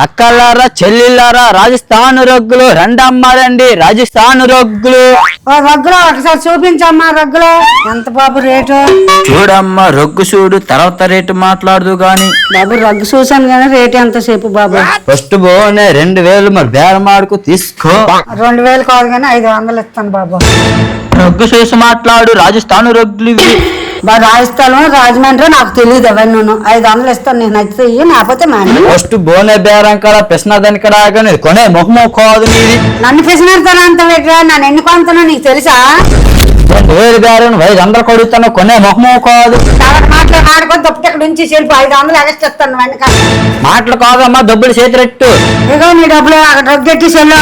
అక్కలారా చెల్లిళ్ళారా రాజస్థాన్ రొగ్గులు రెండమ్మ రండి రాజస్థాన్ రొగ్గులు. రగ్గులో ఒకసారి చూపించమ్మా రగ్గులో ఎంత బాబు రేటు. చూడమ్మా రొగ్గు చూడు తర్వాత రేటు మాట్లాడదు గాని. బాబు రగ్గు చూసాను కానీ రేటు ఎంతసేపు బాబు. ఫస్ట్ బాగున్నాయి 2000 మరి బేరం ఆడుకు తీసుకో. 2000 కాదు కానీ 500 ఇస్తాను బాబు. రొగ్గు చూసి మాట్లాడు రాజస్థాన్ రొగ్గులు ఇవి. రాజస్థాన్ రాజమండ్రి నాకు తెలియదు అవన్నీ 500 ఇస్తాను. నేను నచ్చితే ఇయ్యి లేకపోతే మాండి. ఫస్ట్ బోనే బేరం కదా పిసినదని కదా కానీ కొనే మొహమో కాదు నీది. నన్ను పిసినడతాను అంత పెట్టా నన్ను ఎన్ని కొంతనో నీకు తెలుసా. 2000 బేరం 500 కొడుతాను కొనే మొహమో కాదు. మాట్లాడుకొని తప్పితే ఇక్కడ నుంచి చెల్పు 500 ఎగస్ట్ ఇస్తాను వెనక. మాటలు కాదమ్మా డబ్బులు చేతిరెట్టు. ఇగో నీ డబ్బులు అక్కడ డబ్బెట్టి చెల్లు.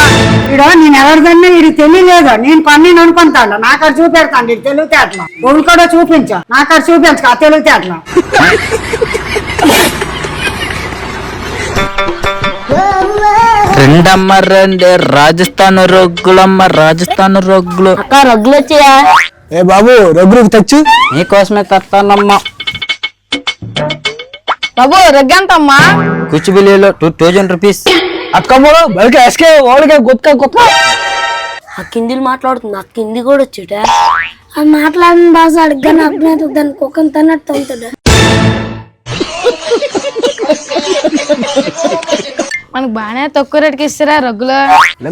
ఇడో నేను ఎవరిదన్నా ఇది తెలియలేదు. నేను కొన్ని అనుకుంటాను నాకు అది చూపెడతాను. ఇది తెలివితే అట్లా బొగులు కూడా చూపించు. నాకు అది చూపించు ఆ తెలివితే అట్లా. రెండమ్మ రండి రాజస్థాన్ రొగ్గులమ్మ రాజస్థాన్ రొగ్గులు. అక్క రగ్గులు వచ్చాయా? ఏ బాబు రగ్గులకు తెచ్చు. నీకోసమే తెస్తానమ్మా. బాబు రగ్గు ఎంతమ్మా? కూచిబిల్లిలో 2000 రూపీస్. అక్కమ్మడు బయట ఎస్కే వాళ్ళకే కొత్త ఆ కిందిలు మాట్లాడుతుంది. ఆ కింది కూడా వచ్చాట. అది మాట్లాడిన భాష అడిగాను అర్థమైతే దానికి కుక్కని తన్నట్టు అవుతాడు. మనకు బాగానే తక్కువ రేటుకి ఇస్తారా రగ్గులు?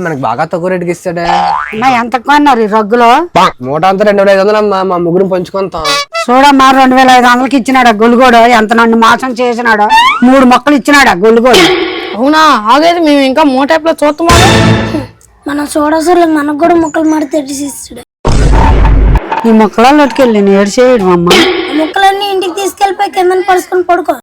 మనకు బాగా తక్కువ రేటుకి ఇస్తాడే. అమ్మా ఎంత కొన్నారు ఈ రగ్గులో? మూట అంతా 2500 అమ్మా. మా ముగ్గురు పంచుకుంటాం. చూడమ్మా 2500కి ఇచ్చినాడా గొల్లుగోడు. ఎంత నన్ను మోసం చేసినాడో. 3 మొక్కలు ఇచ్చినాడా గొల్లుగోడు. అవునా? ఆగైతే మేము ఇంకా మోటాప్లో చూస్తామా? మనం చూడసలు మనకు కూడా మొక్కలు మాడి తెచ్చిస్తాడు. ఈ మొక్కలలోకి వెళ్ళి ఏడు చేయడం అమ్మా. మొక్కలన్నీ ఇంటికి తీసుకెళ్ళిపోయి కింద పరుచుకొని పడుకో.